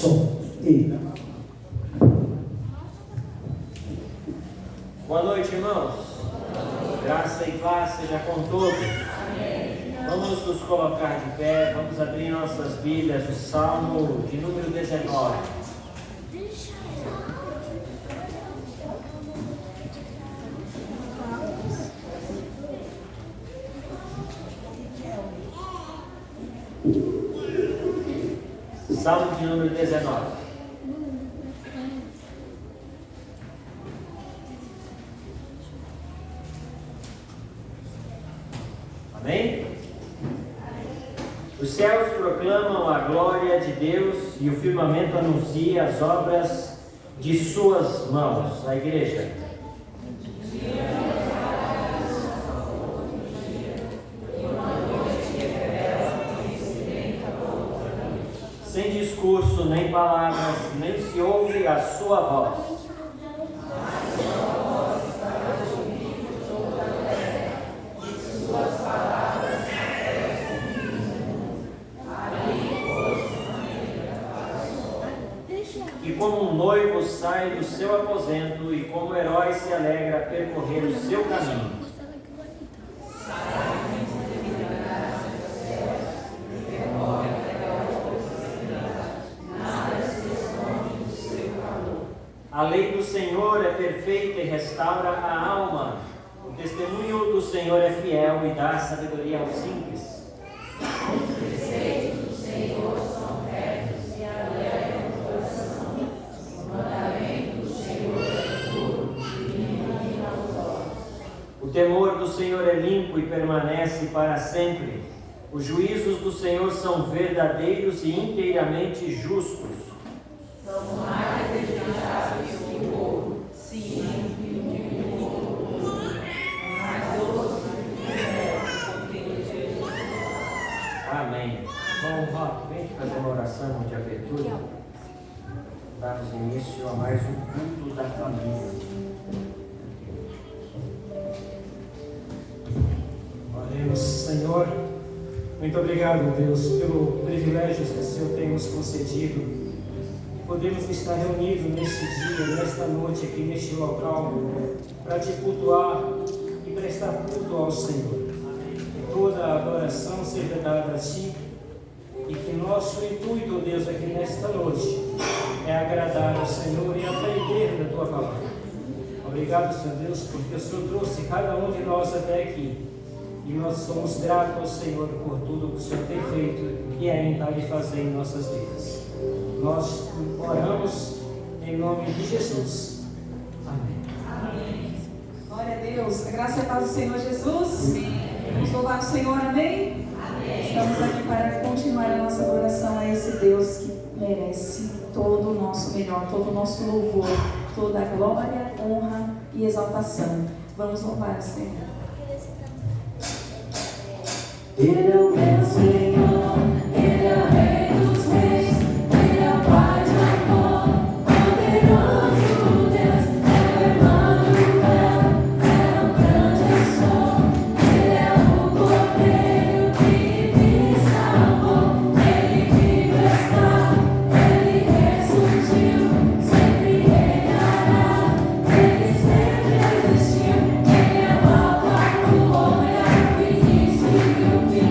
Som. E. Boa noite, irmãos. Graça e paz seja com todos. Vamos nos colocar de pé, vamos abrir nossas Bíblias, o Salmo de número 19. Salmo de número 19. Amém? Os céus proclamam a glória de Deus e o firmamento anuncia as obras de suas mãos. A igreja. Sem discurso, nem palavras, nem se ouve a sua voz. E como um noivo sai do seu aposento, e como herói se alegra a percorrer o seu caminho. A lei do Senhor é perfeita e restaura a alma. O testemunho do Senhor é fiel e dá sabedoria aos simples. Os preceitos do Senhor são retos e alegram o coração. O mandamento do Senhor é puro e ilumina os olhos. O temor do Senhor é limpo e permanece para sempre. Os juízos do Senhor são verdadeiros e inteiramente justos. São mais desejáveis que o ouro, sim, que o ouro, mais doce que o mel. Amém. Bom, Rock, vem fazer uma oração de abertura. Damos início a mais um culto da família. Oremos, Senhor. Muito obrigado, Deus, pelo privilégio que o Senhor tem nos concedido. Podemos estar reunidos neste dia, nesta noite, aqui neste local, para te cultuar e prestar culto ao Senhor. Que toda a adoração seja dada a ti e que nosso intuito, Deus, aqui nesta noite é agradar ao Senhor e aprender da tua palavra. Obrigado, Senhor Deus, porque o Senhor trouxe cada um de nós até aqui. E nós somos gratos ao Senhor por tudo que o Senhor tem feito e ainda vai fazer em nossas vidas. Nós oramos em nome de Jesus. Amém. Amém. Glória a Deus. A graça e a paz do Senhor Jesus. Amém. Vamos louvar o Senhor. Amém? Amém. Estamos aqui para continuar a nossa adoração a esse Deus que merece todo o nosso melhor, todo o nosso louvor, toda a glória, honra e exaltação. Vamos louvar o Senhor. Ele é o meu Senhor, Ele é o Rei dos Reis, Ele é o Pai de amor, poderoso Deus, é o Emmanuel, é o grande eu sou, Ele é o Cordeiro que me salvou, Ele vivo está, Ele ressurgiu, sempre reinará, Ele sempre existiu, Ele é o Alfa, o Ômega, o início e o fim.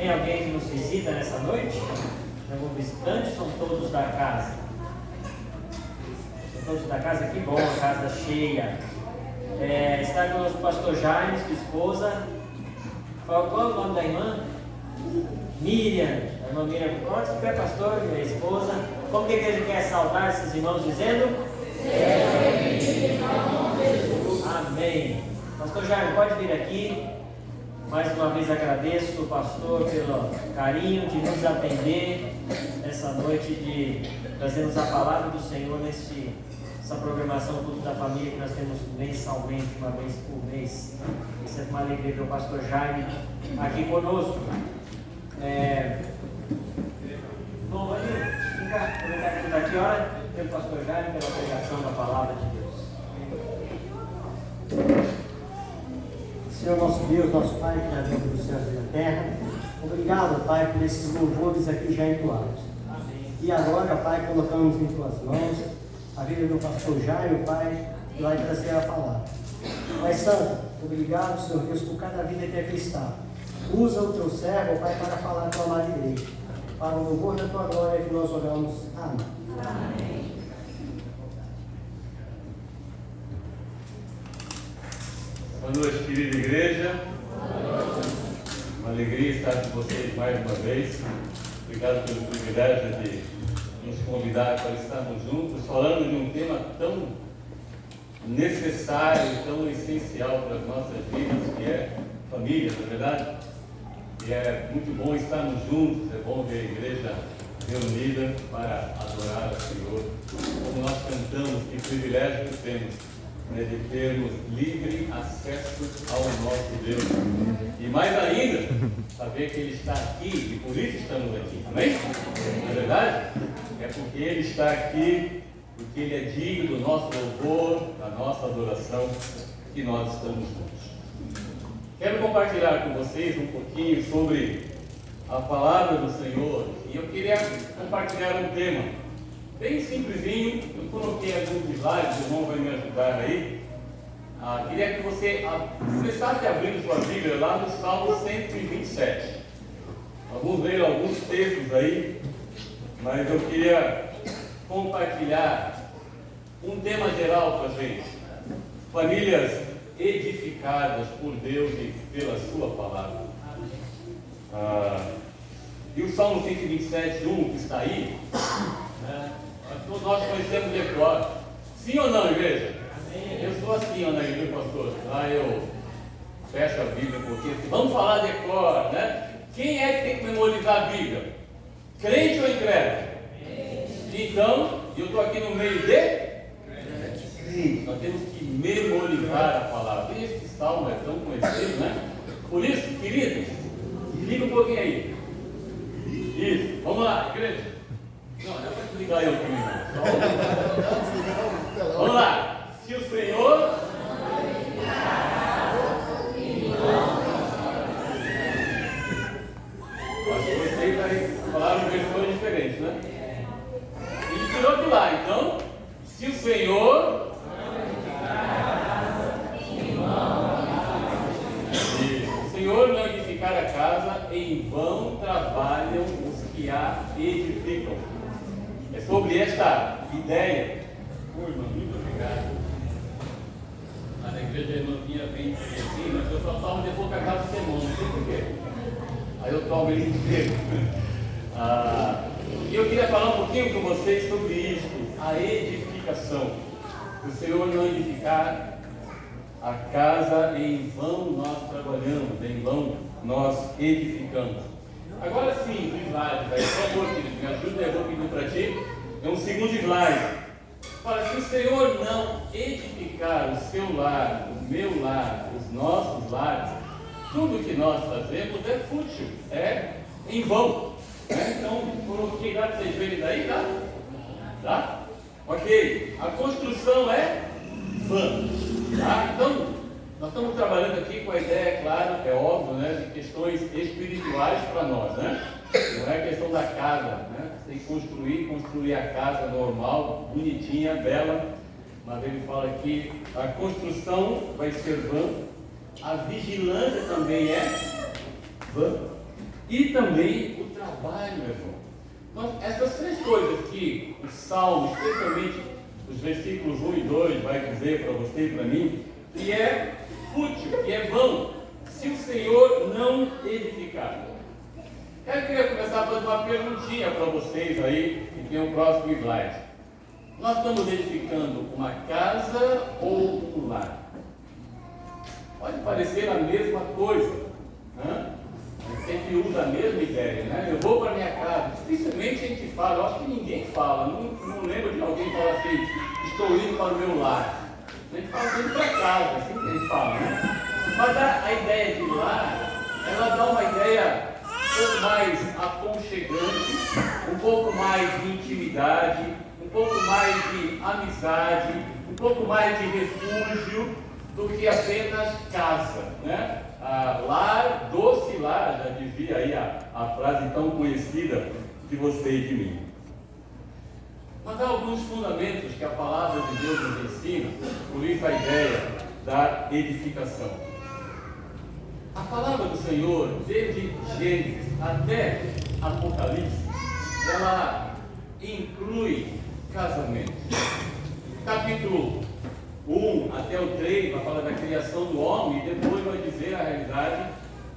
Tem alguém que nos visita nessa noite? Algum visitante? São todos da casa? São todos da casa? Que bom, a casa cheia. Está conosco o pastor Jaime, sua esposa. Qual é o nome da irmã? Miriam. A irmã Miriam, pode ficar, pastor, minha esposa. Como que a igreja quer saudar esses irmãos dizendo? Amém. Pastor Jaime, pode vir aqui. Mais uma vez agradeço o pastor pelo carinho de nos atender nessa noite, de trazermos a palavra do Senhor essa programação Culto da Família que nós temos mensalmente, uma vez por mês. É sempre uma alegria ver o pastor Jaime aqui conosco. Bom, vai ficar, aproveitar que está aqui, ora, pelo pastor Jaime, pela pregação da palavra de Deus. Senhor nosso Deus, nosso Pai, que está dentro dos céus e da terra, obrigado, Pai, por esses louvores aqui já entoados. E agora, Pai, colocamos em Tuas mãos a vida do pastor Jairo, Pai, que vai trazer a palavra. Pai Santo, obrigado, Senhor Deus, por cada vida que aqui está. Usa o Teu servo, Pai, para falar a Tua amada igreja. Para o louvor da Tua glória que nós oramos. Amém. Amém. Boa noite, querida igreja. Uma alegria estar com vocês mais uma vez. Obrigado pelo privilégio de nos convidar para estarmos juntos, falando de um tema tão necessário, tão essencial para as nossas vidas, que é família, não é verdade? E é muito bom estarmos juntos, é bom ver a igreja reunida para adorar ao Senhor. Como nós cantamos, que privilégio que temos, né, de termos livre acesso ao nosso Deus. E mais ainda, saber que Ele está aqui e por isso estamos aqui. Amém? Não é verdade? É porque Ele está aqui, porque Ele é digno do nosso louvor, da nossa adoração, que nós estamos juntos. Quero compartilhar com vocês um pouquinho sobre a palavra do Senhor. E eu queria compartilhar um tema bem simplesinho. Eu coloquei alguns slides, o irmão vai me ajudar aí. Queria que você começasse abrindo sua Bíblia lá no Salmo 127. Vamos ler alguns textos aí, mas eu queria compartilhar um tema geral para a gente. Famílias edificadas por Deus e pela sua palavra. E o Salmo 127, 1 que está aí, né? Todos nós conhecemos de cor. Sim ou não, igreja? Amém. Eu sou assim, Ana, viu, pastor? Lá eu fecho a Bíblia um pouquinho. Vamos falar de cor, né? Quem é que tem que memorizar a Bíblia? Crente ou incrédulo? Então, eu estou aqui no meio de crente. Nós temos que memorizar a palavra. E esse salmo é tão conhecido, né? Por isso, queridos, liga um pouquinho aí. Isso, vamos lá, igreja. Não, dá para desligar eu aqui, não. Vamos lá. Se o Senhor... Acho que vocês aí falaram versões diferentes, né? Ele tirou de lá, então. Se o Senhor... Se o Senhor não edificar a casa, em vão trabalham os que a edificam. É sobre esta ideia. Irmã, muito obrigado. A igreja da irmã Pia vem assim, mas eu só tomo depois que acaba o sermão, não sei porquê. Aí eu tomo ele inteiro. E eu queria falar um pouquinho com vocês sobre isso, a edificação. Se o Senhor não edificar a casa, em vão nós trabalhamos, em vão nós edificamos. Agora sim, o slide, por favor, querido, me ajuda, eu vou pedir para ti. É um segundo slide. Fala, se o Senhor não edificar o seu lar, o meu lar, os nossos lares, tudo que nós fazemos é fútil, é em vão. Então, coloquei lá para vocês verem daí, tá? Tá? Ok. A construção é vã. Tá? Então, nós estamos trabalhando aqui com a ideia, claro, é óbvio, né, de questões espirituais para nós, né? Não é questão da casa, né? Você tem que construir a casa normal, bonitinha, bela. Mas ele fala que a construção vai ser vã, a vigilância também é vã. e também o trabalho, meu irmão. Então, essas três coisas que o Salmo, especialmente os versículos 1 e 2, vai dizer para você e para mim, que é fútil, que é vão, se o Senhor não edificar. Eu queria começar fazendo uma perguntinha para vocês aí, que tem o próximo slide. Nós estamos edificando uma casa ou um lar? Pode parecer a mesma coisa, né? A gente sempre usa a mesma ideia, né? Eu vou para minha casa. Dificilmente a gente fala, eu acho que ninguém fala, não lembro de alguém falar assim, estou indo para o meu lar. A gente fala sempre para casa, assim que a gente fala, né? Mas a ideia de lar, ela dá uma ideia um pouco mais aconchegante, um pouco mais de intimidade, um pouco mais de amizade, um pouco mais de refúgio do que apenas casa, né? Lar, doce lar, já dizia aí a frase tão conhecida de você e de mim. Mas há alguns fundamentos que a palavra de Deus nos ensina, por isso a ideia da edificação. A palavra do Senhor, desde Gênesis até Apocalipse, ela inclui casamento. Capítulo 1 até o 3 vai falar da criação do homem e depois vai dizer a realidade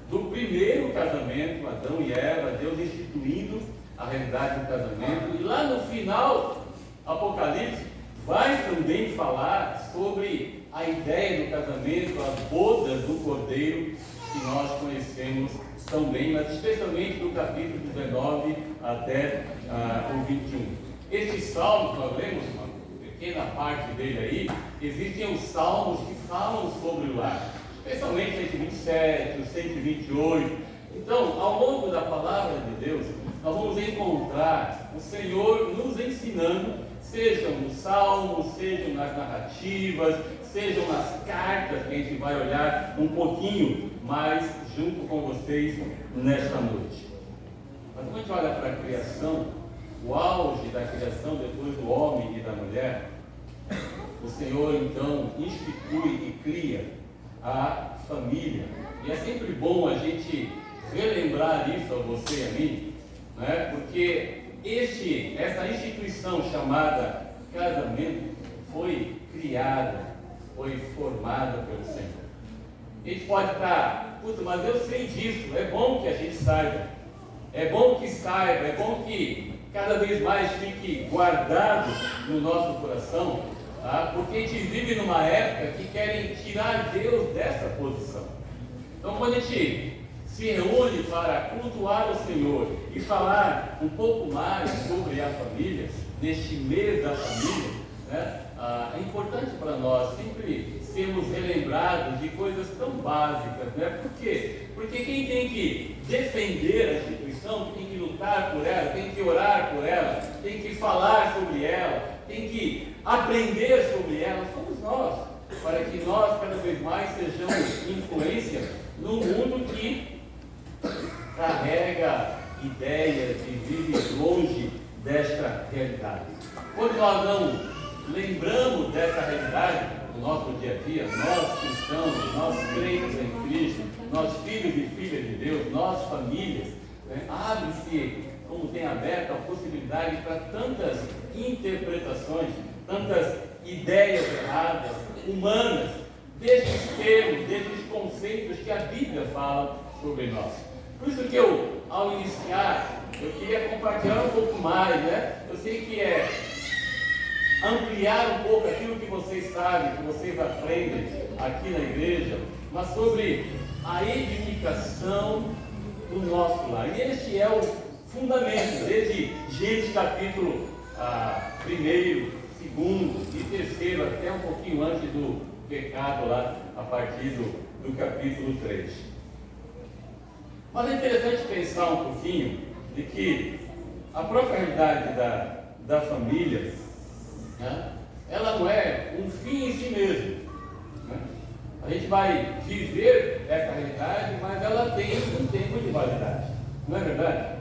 do primeiro casamento, Adão e Eva, Deus instituindo a realidade do casamento. E lá no final, Apocalipse vai também falar sobre a ideia do casamento, as bodas do Cordeiro, que nós conhecemos tão bem, mas especialmente do capítulo 19 até o 21. Esses salmos, nós lemos uma pequena parte dele aí, existem os salmos que falam sobre o lar, especialmente o 127, o 128. Então, ao longo da palavra de Deus, nós vamos encontrar o Senhor nos ensinando, sejam nos salmos, sejam nas narrativas, sejam nas cartas, que a gente vai olhar um pouquinho mais junto com vocês nesta noite. Mas quando a gente olha para a criação, o auge da criação depois do homem e da mulher, o Senhor então institui e cria a família. E é sempre bom a gente relembrar isso a você e a mim, né? Porque essa instituição chamada casamento foi criada, foi formada pelo Senhor. A gente pode estar, mas eu sei disso, é bom que a gente saiba, é bom que saiba, é bom que cada vez mais fique guardado no nosso coração, tá? Porque a gente vive numa época que querem tirar Deus dessa posição. Então, quando a gente se reúne para cultuar o Senhor e falar um pouco mais sobre a família, neste mês da família, né? É importante para nós sempre sermos relembrados de coisas tão básicas, né? Por quê? Porque quem tem que defender a instituição, tem que lutar por ela, tem que orar por ela, tem que falar sobre ela, tem que aprender sobre ela, somos nós, para que nós cada vez mais sejamos influência no mundo que carrega ideias e vive longe desta realidade. Quando nós não lembramos dessa realidade no nosso dia a dia, nós cristãos, nós crentes em Cristo, nós filhos e filhas de Deus, nós famílias, né? Abre-se, como tem aberto, a possibilidade para tantas interpretações, tantas ideias erradas, humanas, destes termos, destes conceitos que a Bíblia fala sobre nós. Por isso que eu, ao iniciar, eu queria compartilhar um pouco mais, né? Eu sei que é ampliar um pouco aquilo que vocês sabem, que vocês aprendem aqui na igreja, mas sobre a edificação do nosso lar. E este é o fundamento, desde Gênesis capítulo 1º, 2º e 3º, até um pouquinho antes do pecado lá, a partir do capítulo 3. Mas é interessante pensar um pouquinho de que a própria realidade da família, né, ela não é um fim em si mesmo. Né? A gente vai viver essa realidade, mas ela tem um tempo de validade. Não é verdade?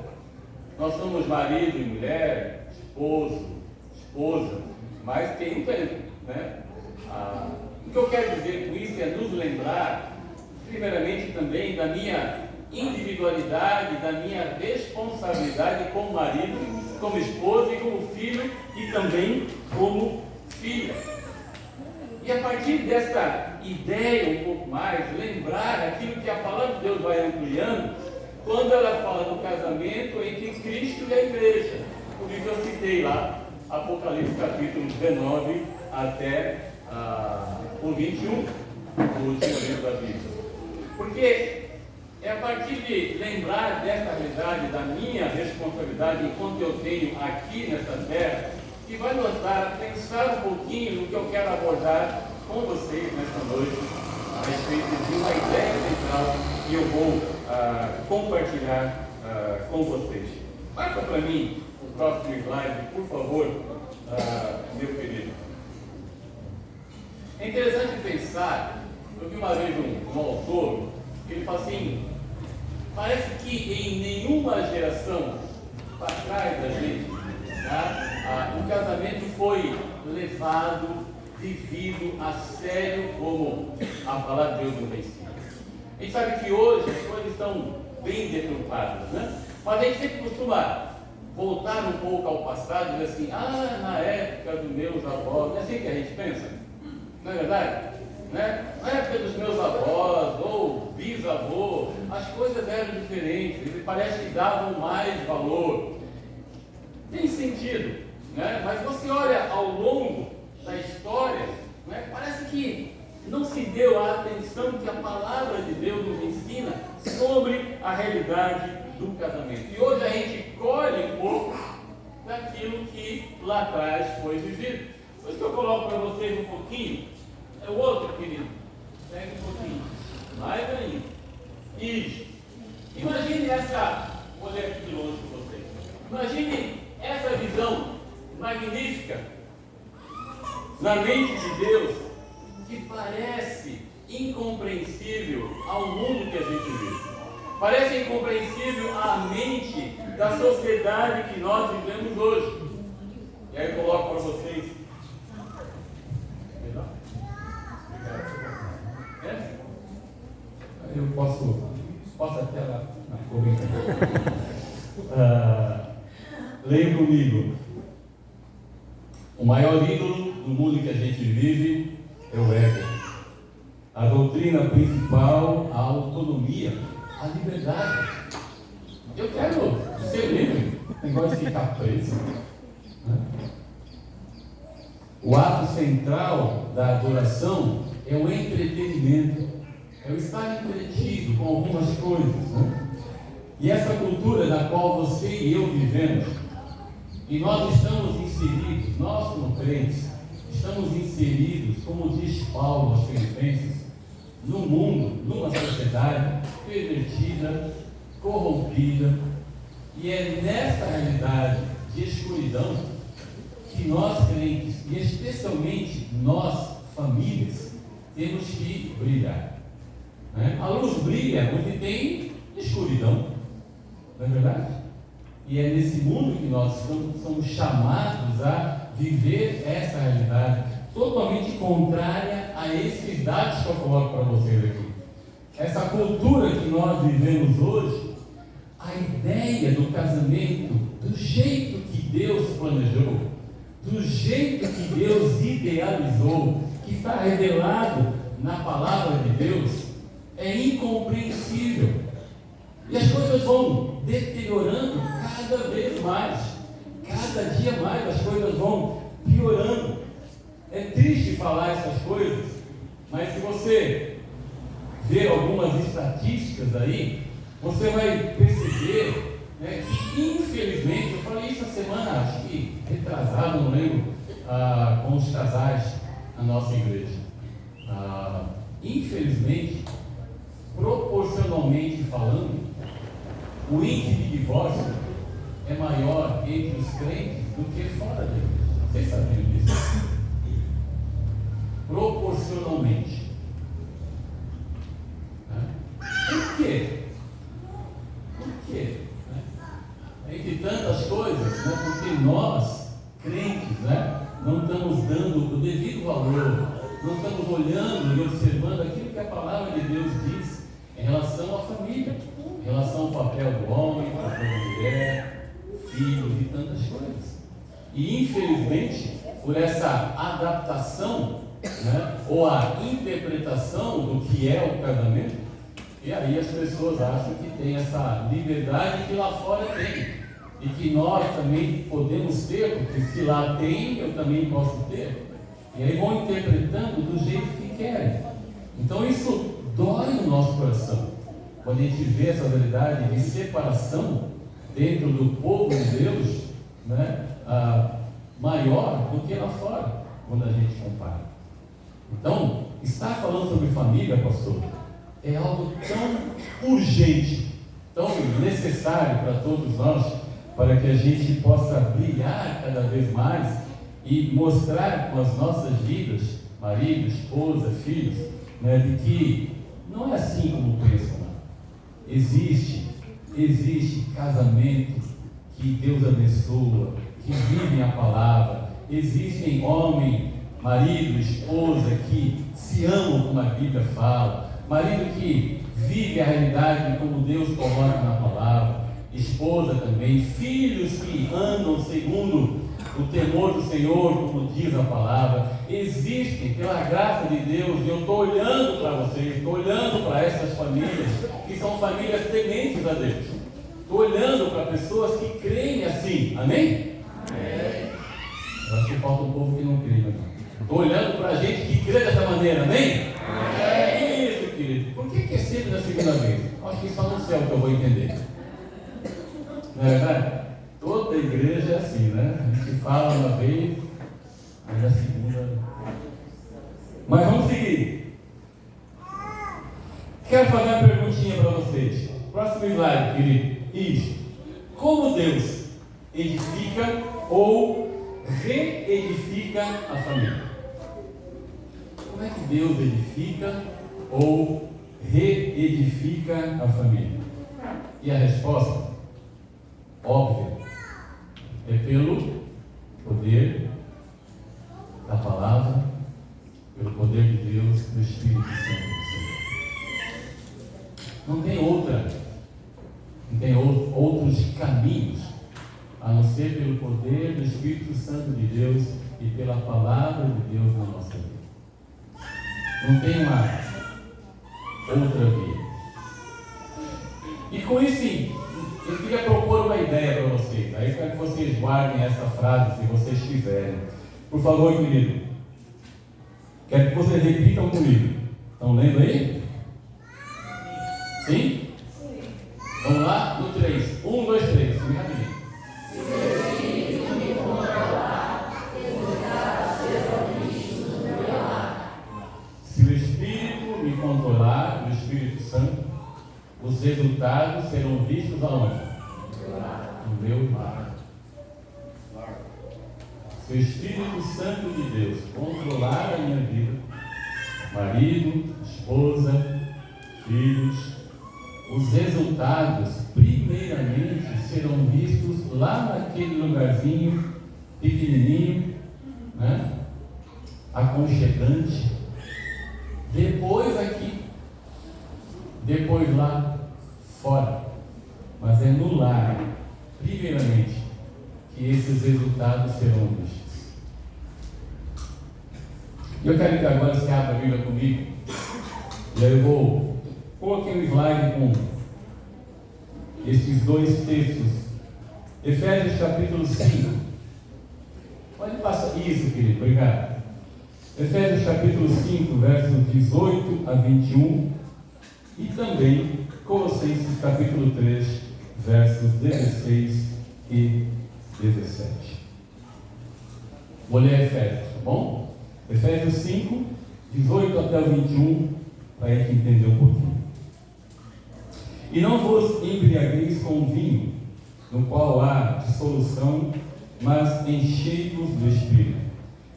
Nós somos marido e mulher, esposo, esposa, mas tem um tempo. Né? O que eu quero dizer com isso é nos lembrar, primeiramente também, da minha individualidade, da minha responsabilidade como marido, como esposa e como filho e também como filha. E a partir dessa ideia um pouco mais, lembrar aquilo que a palavra de Deus vai ampliando, quando ela fala do casamento entre Cristo e a igreja. Por isso eu citei lá Apocalipse capítulo 19 até o 21, o último livro da Bíblia. Porque é a partir de lembrar dessa realidade, da minha responsabilidade enquanto eu tenho aqui nessa terra, que vai nos dar a pensar um pouquinho no que eu quero abordar com vocês nesta noite, a respeito de uma ideia central que eu vou compartilhar com vocês. Marca para mim o próximo slide, por favor, meu querido. É interessante pensar, eu vi uma vez um autor, ele fala assim, parece que em nenhuma geração para trás da gente, o casamento foi levado, vivido a sério como a palavra de Deus nos ensina. A gente sabe que hoje as coisas estão bem deturpadas, né? Mas a gente sempre costuma voltar um pouco ao passado e dizer assim, na época dos meus avós, não é assim que a gente pensa? Não é verdade? Né? Na época dos meus avós ou bisavô, as coisas eram diferentes, e parece que davam mais valor. Tem sentido, né? Mas você olha ao longo da história, né? Parece que não se deu a atenção que a palavra de Deus nos ensina sobre a realidade do casamento. E hoje a gente colhe um pouco daquilo que lá atrás foi vivido. Por isso que eu coloco para vocês um pouquinho. É o outro, querido. Pega um pouquinho. Mais ainda. Isso. Imagine essa. Vou ler aqui de longe para vocês. Imagine essa visão magnífica na mente de Deus, que parece incompreensível ao mundo que a gente vive. Parece incompreensível à mente da sociedade que nós vivemos hoje. E aí eu coloco para vocês. Eu posso até lá. Leia comigo. O maior ídolo do mundo que a gente vive é o ego. A doutrina principal, a autonomia, a liberdade. Eu quero ser livre, negócio de ficar preso. O ato central da adoração é o entretenimento, é o estar entretido com algumas coisas, né? E essa cultura na qual você e eu vivemos, e nós estamos inseridos, nós como crentes, estamos inseridos, como diz Paulo aos Filipenses, num mundo, numa sociedade pervertida, corrompida, e é nessa realidade de escuridão que nós crentes, e especialmente nós, famílias, temos que brilhar. A luz brilha onde tem escuridão, não é verdade? E é nesse mundo que nós somos chamados a viver essa realidade totalmente contrária a esses dados que eu coloco para vocês aqui. Essa cultura que nós vivemos hoje, a ideia do casamento, do jeito que Deus planejou, do jeito que Deus idealizou, que está revelado na palavra de Deus, é incompreensível. E as coisas vão deteriorando cada vez mais. Cada dia mais as coisas vão piorando. É triste falar essas coisas, mas se você ver algumas estatísticas aí, você vai perceber, né, que infelizmente, eu falei isso a semana, acho que retrasado, não lembro, com os casais na nossa igreja. Infelizmente, proporcionalmente falando, o índice de divórcio é maior entre os crentes do que fora deles. Vocês sabiam disso? Proporcionalmente. Por quê? Por quê? Entre tantas coisas, né? Porque nós, crentes, né, não estamos dando o devido valor, não estamos olhando e observando aquilo que a palavra de Deus diz em relação à família, em papel do homem, papel da mulher, filhos e tantas coisas. E infelizmente, por essa adaptação, né, ou a interpretação do que é o casamento, e aí as pessoas acham que tem essa liberdade que lá fora tem, e que nós também podemos ter, porque se lá tem, eu também posso ter. E aí vão interpretando do jeito que querem. Então isso dói no nosso coração, quando a gente vê essa realidade de separação dentro do povo de Deus, né, maior do que lá fora, quando a gente compara. Então, estar falando sobre família, pastor, é algo tão urgente, tão necessário para todos nós, para que a gente possa brilhar cada vez mais e mostrar com as nossas vidas, marido, esposa, filhos, né, de que não é assim como pensam. Existe casamento que Deus abençoa, que vivem a palavra. Existem homem, marido, esposa que se amam como a Bíblia fala. Marido que vive a realidade como Deus coloca na palavra. Esposa também. Filhos que andam segundo o temor do Senhor, como diz a palavra. Existem, pela graça de Deus, e eu estou olhando para vocês, estou olhando para essas famílias, que são famílias tementes a Deus. Estou olhando para pessoas que creem assim, amém? Amém. Eu acho que falta um povo que não crê, né? Estou olhando para a gente que crê dessa maneira, amém? Amém. Isso, querido. Por que é sempre na segunda vez? Acho que só no céu que eu vou entender. Não é verdade? Toda igreja é assim, né? A gente fala uma vez, aí na segunda. Mas vamos seguir. Quero fazer uma perguntinha para vocês. Próximo slide, querido. Isso. Como Deus edifica ou reedifica a família? Como é que Deus edifica ou reedifica a família? E a resposta, óbvia, é pelo poder da palavra, pelo poder de Deus, do Espírito Santo do Senhor. Não tem outros caminhos a não ser pelo poder do Espírito Santo de Deus e pela palavra de Deus na nossa vida. Não tem uma outra via. E com isso, eu queria propor uma ideia para vocês. Aí quero que vocês guardem essa frase, se vocês quiserem. Por favor, querido. Quero que vocês repitam comigo. Estão lendo aí? Sim? Vamos lá? No 3. 1, 2, 3. Vem rapidinho. Se o Espírito me controlar, o Espírito Santo, os resultados serão vistos aonde? No meu lar. Se o Espírito Santo de Deus controlar a minha vida, marido, esposa, filhos, os resultados primeiramente serão vistos lá naquele lugarzinho pequenininho, né? Aconchegante, depois aqui, depois lá fora, mas é no lar, primeiramente, que esses resultados serão vistos. Eu quero que agora você abra a Bíblia comigo, e aí eu vou pôr aqui um slide com esses dois textos. Efésios capítulo 5. Pode passar isso, querido, obrigado. Efésios capítulo 5, versos 18 a 21. E também Colossenses capítulo 3, versos 16 e 17. Vou ler Efésios, tá bom? Efésios 5, 18 até o 21, para a gente entender um pouquinho. E não vos embriagueis com vinho, no qual há dissolução, mas enchei-vos do Espírito,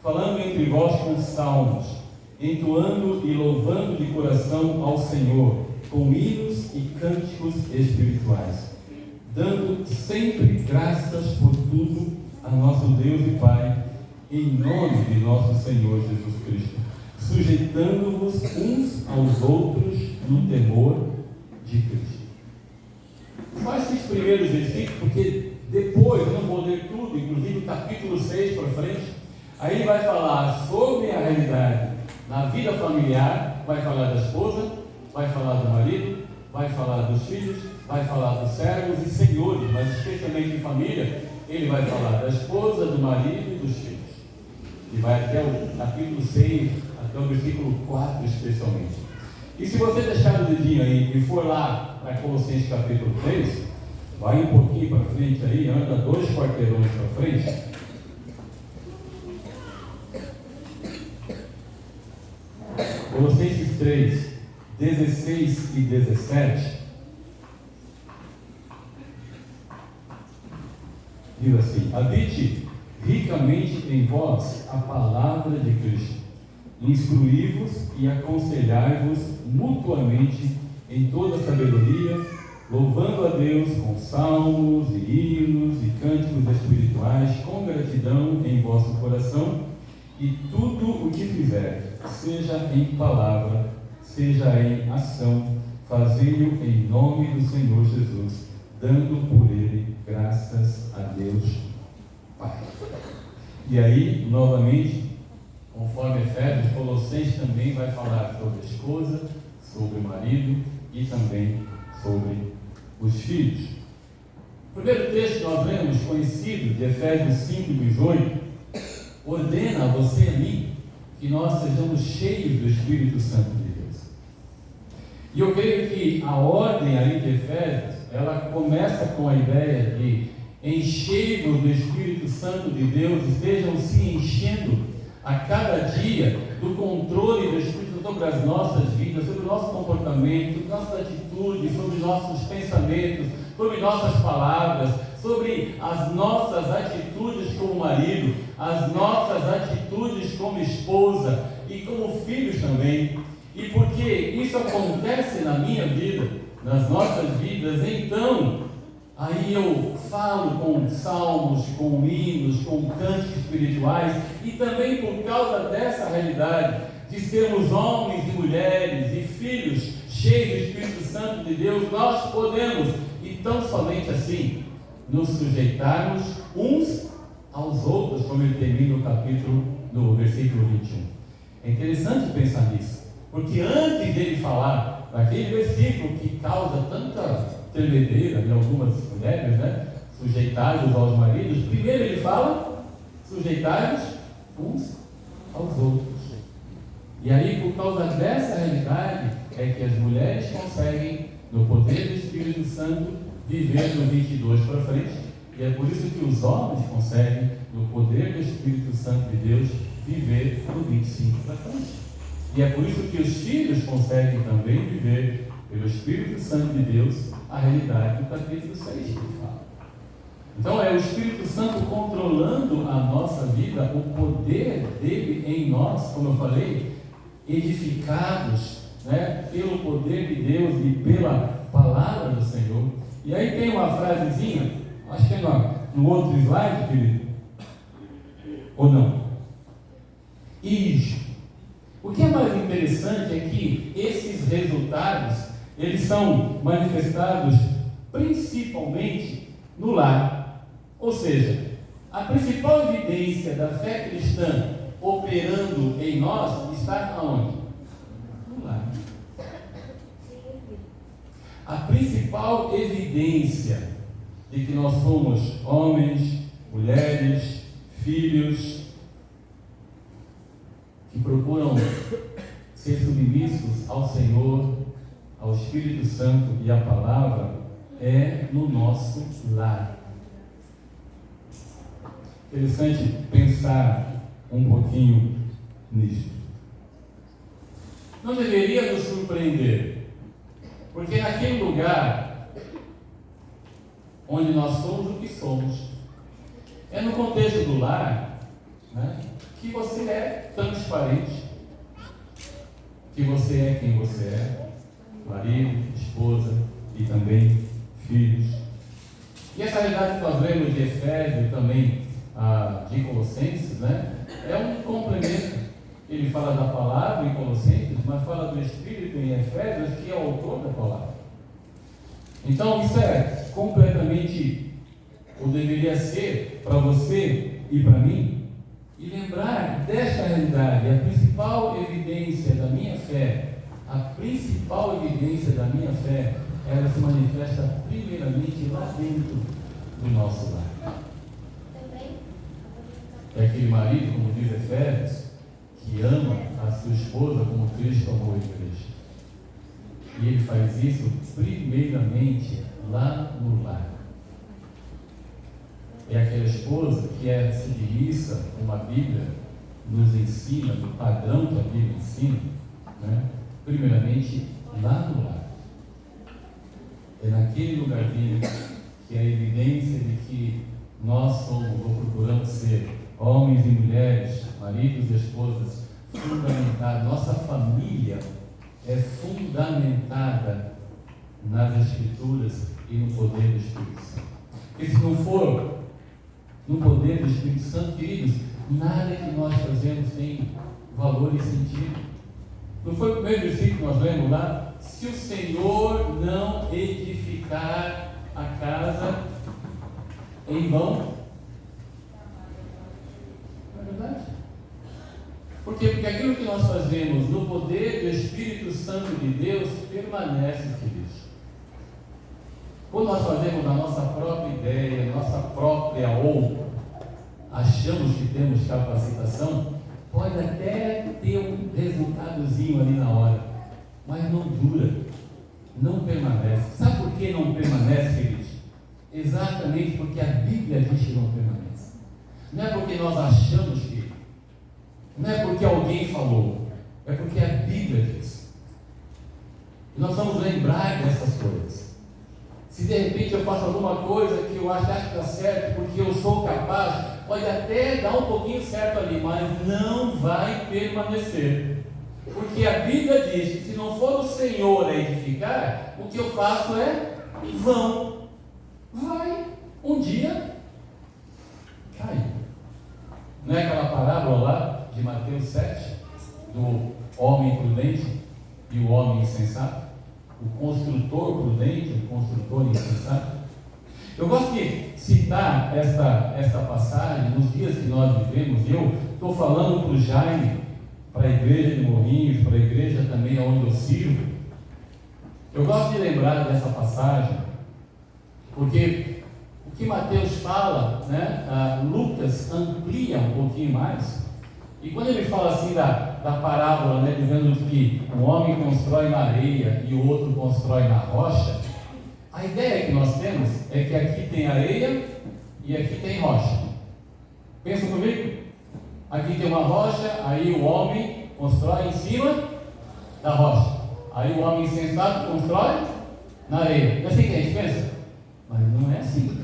falando entre vós com salmos, entoando e louvando de coração ao Senhor, com hinos e cânticos espirituais, dando sempre graças por tudo a nosso Deus e Pai, em nome de nosso Senhor Jesus Cristo, sujeitando-vos uns aos outros no temor de Cristo. Quais primeiros versículos, porque depois, eu não vou ler tudo, inclusive o capítulo 6 para frente, aí ele vai falar sobre a realidade na vida familiar, vai falar da esposa, vai falar do marido, vai falar dos filhos, vai falar dos servos e senhores, mas especialmente em família, ele vai falar da esposa, do marido e dos filhos. E vai até o capítulo 6, até o versículo 4 especialmente. E se você deixar o dedinho aí e for lá para Colossenses capítulo 3, vai um pouquinho para frente aí, anda 2 quarteirões para frente. Colossenses 3, 16 e 17. Diz assim: habite ricamente em vós a palavra de Cristo, instruí-vos e aconselhai-vos mutuamente em toda sabedoria, louvando a Deus com salmos e hinos e cânticos espirituais, com gratidão em vosso coração, e tudo o que fizer, seja em palavra, seja em ação, fazei-o em nome do Senhor Jesus, dando por ele graças a Deus Pai. E aí, novamente, conforme Efésios, Colossenses também vai falar sobre a esposa, sobre o marido e também sobre os filhos. O primeiro texto que nós lemos, conhecido, de Efésios 5:18, ordena a você e a mim que nós sejamos cheios do Espírito Santo de Deus. E eu creio que a ordem aí de Efésios, ela começa com a ideia de enchei-vos do Espírito Santo de Deus, estejam se enchendo a cada dia do controle do Espírito sobre as nossas vidas, sobre o nosso comportamento, sobre nossas atitudes, sobre nossos pensamentos, sobre nossas palavras, sobre as nossas atitudes como marido, as nossas atitudes como esposa e como filhos também. E porque isso acontece na minha vida, nas nossas vidas, então aí eu falo com salmos, com hinos, com cânticos espirituais, e também por causa dessa realidade de sermos homens e mulheres e filhos cheios do Espírito Santo de Deus, nós podemos, e tão somente assim, nos sujeitarmos uns aos outros, como ele termina o capítulo, no versículo 21. É interessante pensar nisso, porque antes dele falar naquele versículo que causa tanta tremedeira em algumas mulheres, né? Sujeitai-vos aos maridos, primeiro ele fala, sujeitai-vos uns aos outros. E aí, por causa dessa realidade, é que as mulheres conseguem, no poder do Espírito Santo, viver no 22 para frente. E é por isso que os homens conseguem, no poder do Espírito Santo de Deus, viver no 25 para frente. E é por isso que os filhos conseguem também viver, pelo Espírito Santo de Deus, a realidade do capítulo 6 que fala. Então é o Espírito Santo controlando a nossa vida, o poder dele em nós, como eu falei, edificados, né, pelo poder de Deus e pela palavra do Senhor. E aí tem uma frasezinha, acho que é no outro slide, querido, ou não? Isto. O que é mais interessante é que esses resultados, eles são manifestados principalmente no lar. Ou seja, a principal evidência da fé cristã operando em nós está aonde? No lar. A principal evidência de que nós somos homens, mulheres, filhos, que procuram ser submissos ao Senhor, ao Espírito Santo e à palavra, é no nosso lar. Interessante pensar um pouquinho nisso. Não deveria nos surpreender, porque naquele lugar onde nós somos o que somos, é no contexto do lar, né, que você é transparente, que você é quem você é, marido, esposa e também filhos. E essa realidade que nós lemos de Efésios e também de Colossenses, né, é um complemento. Ele fala da palavra em Colossenses, mas fala do Espírito em Efésios, que é o autor da palavra. Então isso é completamente, ou deveria ser, para você e para mim, e lembrar desta realidade. A principal evidência da minha fé, ela se manifesta primeiramente lá dentro do nosso lar. É aquele marido, como diz Efésios, que ama a sua esposa como Cristo amou a igreja. E ele faz isso primeiramente lá no lar. É aquela esposa que é seguidissa, como a Bíblia nos ensina, do padrão que a Bíblia ensina, né? Primeiramente lá no lar. É naquele lugarzinho que é a evidência de que nós somos ou procuramos ser homens e mulheres, maridos e esposas, fundamentados. Nossa família é fundamentada nas Escrituras e no poder do Espírito Santo. Porque se não for no poder do Espírito Santo, queridos, nada que nós fazemos tem valor e sentido. Não foi o primeiro versículo que nós lemos lá? Se o Senhor não edificar a casa, em vão. Não é verdade? Por quê? Porque aquilo que nós fazemos no poder do Espírito Santo de Deus permanece, queridos. Quando nós fazemos na nossa própria ideia, nossa própria ou achamos que temos capacitação, pode até ter um resultadozinho ali na hora, mas não dura, não permanece. Sabe por que não permanece, queridos? Exatamente porque a Bíblia diz que não permanece. Não é porque nós achamos que, não é porque alguém falou, é porque a Bíblia diz. E nós vamos lembrar dessas coisas. Se de repente eu faço alguma coisa que eu acho que está certo, porque eu sou capaz, pode até dar um pouquinho certo ali, mas não vai permanecer. Porque a Bíblia diz que se não for o Senhor a edificar, o que eu faço é vão. Vai, um dia cai. Não é aquela parábola lá de Mateus 7, do homem prudente e o homem insensato? O construtor prudente, o construtor insensato. Eu gosto de citar esta passagem nos dias que nós vivemos. Eu estou falando para o Jaime, para a igreja de Morrinhos, para a igreja também onde eu sirvo. Eu gosto de lembrar dessa passagem, porque o que Mateus fala, né, Lucas amplia um pouquinho mais. E quando ele fala assim da parábola, né, dizendo que um homem constrói na areia e o outro constrói na rocha, a ideia que nós temos é que aqui tem areia e aqui tem rocha. Pensa comigo? Aqui tem uma rocha, aí o homem constrói em cima da rocha. Aí o homem insensato constrói na areia. Não é assim que a gente pensa? Mas não é assim.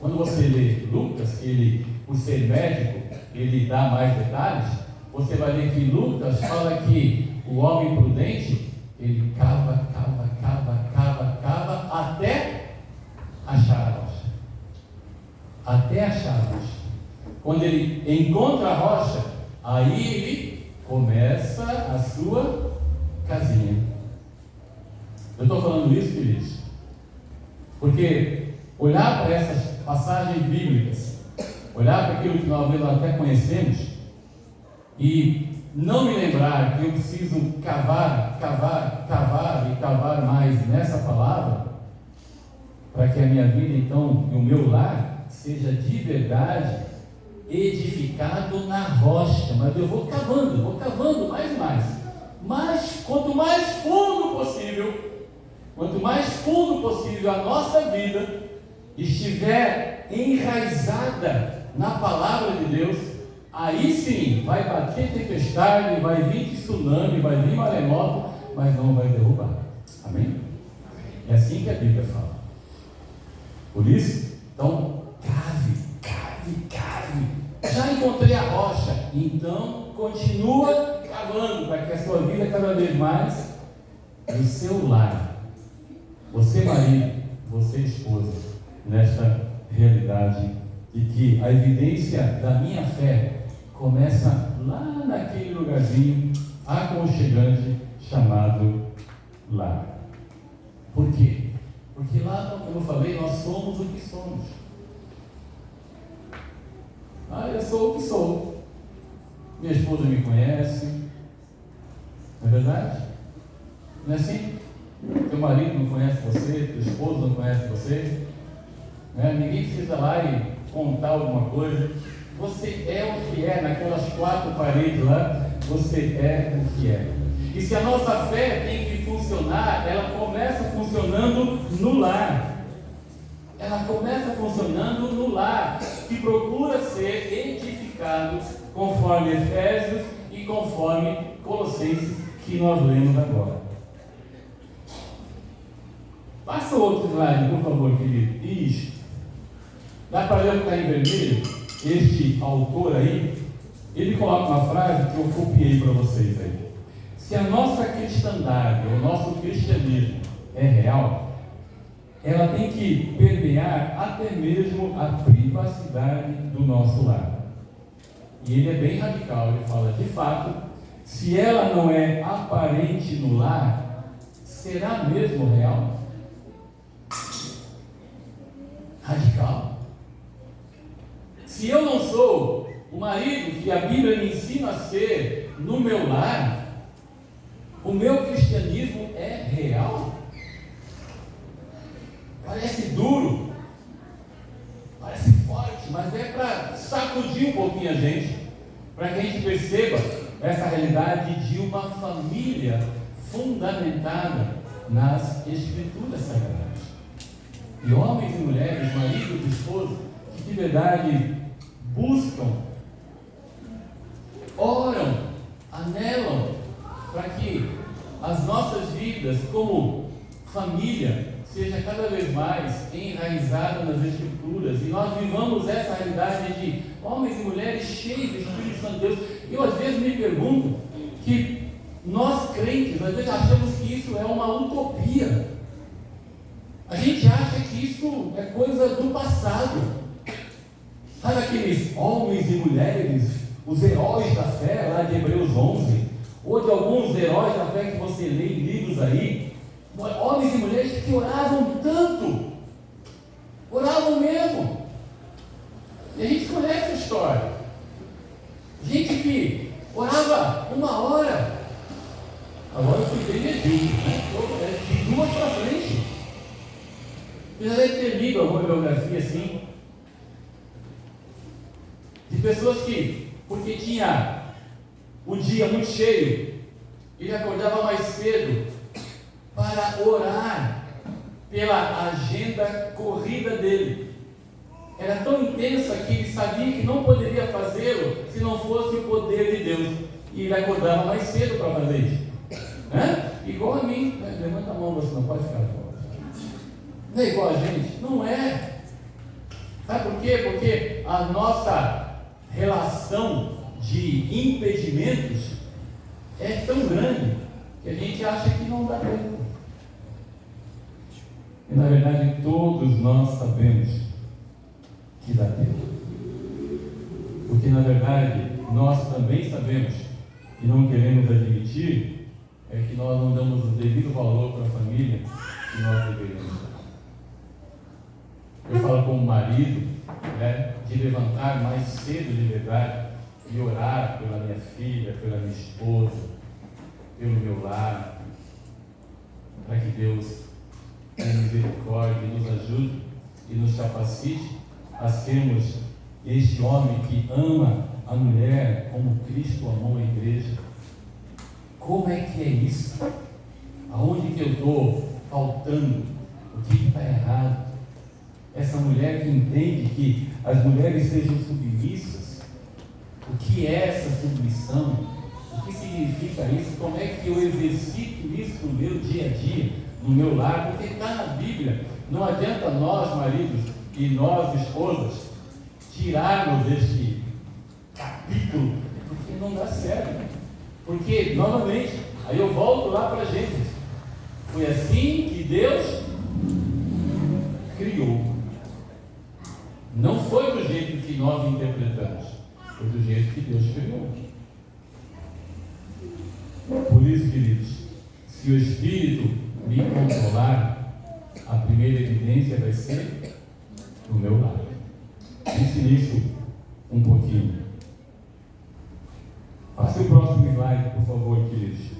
Quando você lê Lucas, ele, por ser médico, ele dá mais detalhes. Você vai ver que Lucas fala que o homem prudente, ele cava até achar a rocha. Até achar a rocha. Quando ele encontra a rocha, aí ele começa a sua casinha. Eu estou falando isso, queridos, porque olhar para essas passagens bíblicas, olhar para aquilo que nós até conhecemos, e não me lembrar que eu preciso cavar mais nessa palavra, para que a minha vida então, e o meu lar, seja de verdade edificado na rocha. Mas eu vou cavando mais e mais. Mas quanto mais fundo possível a nossa vida estiver enraizada na palavra de Deus, aí sim vai bater tempestade, vai vir tsunami, vai vir maremoto, mas não vai derrubar. Amém? É assim que a Bíblia fala. Por isso, então, cave. Já encontrei a rocha, então continua cavando para que a sua vida cada vez mais no seu lar. Você marido, você esposa, nesta realidade de que a evidência da minha fé começa lá naquele lugarzinho aconchegante chamado lar. Por quê? Porque lá como eu falei, nós somos o que somos. Eu sou o que sou. Minha esposa me conhece. Não é verdade? Não é assim? Teu marido não conhece você, teu esposo não conhece você. Ninguém precisa lá e contar alguma coisa. Você é o que é, naquelas 4 paredes lá, você é o que é. E se a nossa fé tem que funcionar, ela começa funcionando no lar. Ela começa funcionando no lar, que procura ser edificado conforme Efésios e conforme Colossenses, que nós lemos agora. Passa o outro slide, por favor, querido. Isso. Dá para ler o que está em vermelho? Este autor aí, ele coloca uma frase que eu copiei para vocês aí. Se a nossa cristandade, o nosso cristianismo é real, ela tem que permear até mesmo a privacidade do nosso lar. E ele é bem radical, ele fala, de fato, se ela não é aparente no lar, será mesmo real? Radical. Se eu não sou o marido que a Bíblia me ensina a ser no meu lar, o meu cristianismo é real? Parece duro, parece forte, mas é para sacudir um pouquinho a gente, para que a gente perceba essa realidade de uma família fundamentada nas Escrituras Sagradas. E homens e mulheres, maridos e esposas, que de verdade buscam, oram, anelam para que as nossas vidas como família seja cada vez mais enraizada nas Escrituras, e nós vivamos essa realidade de homens e mulheres cheios do Espírito Santo de Deus. Eu às vezes me pergunto que nós crentes, às vezes achamos que isso é uma utopia. A gente acha que isso é coisa do passado. Sabe aqueles homens e mulheres, os heróis da fé lá de Hebreus 11, ou de alguns heróis da fé que você lê em livros aí, homens e mulheres que oravam tanto, oravam mesmo. E a gente conhece a história. Gente que orava 1 hora. Agora eu fui bem medinho, né? De 2 para frente. Você já deve ter lido alguma biografia assim, de pessoas que, porque tinha o dia muito cheio, ele acordava mais cedo para orar pela agenda corrida dele. Era tão intensa que ele sabia que não poderia fazê-lo se não fosse o poder de Deus. E ele acordava mais cedo para fazer isso. Igual a mim. Levanta a mão, você não pode ficar fora. Não é igual a gente? Não é. Sabe por quê? Porque a nossa relação de impedimentos é tão grande que a gente acha que não dá tempo. E na verdade todos nós sabemos que dá tempo. Porque na verdade nós também sabemos e não queremos admitir é que nós não damos o devido valor para a família que nós deveríamos dar. Eu falo como marido, de levantar mais cedo de verdade e orar pela minha filha, pela minha esposa, pelo meu lar, para que Deus tenha misericórdia e nos ajude e nos capacite a sermos este homem que ama a mulher como Cristo amou a igreja. Como é que é isso? Aonde que eu estou faltando? O que está errado? Essa mulher que entende que as mulheres sejam submissas, o que é essa submissão? O que significa isso? Como é que eu exercito isso no meu dia a dia, no meu lar? Porque está na Bíblia. Não adianta nós, maridos, e nós, esposas, tirarmos este capítulo, porque não dá certo. Porque, novamente, aí eu volto lá para Gênesis. Foi assim que Deus criou. Não foi do jeito que nós interpretamos, foi do jeito que Deus criou. Por isso, queridos, se o Espírito me controlar, a primeira evidência vai ser no meu lar. Pense nisso um pouquinho. Passe o próximo slide, por favor, queridos.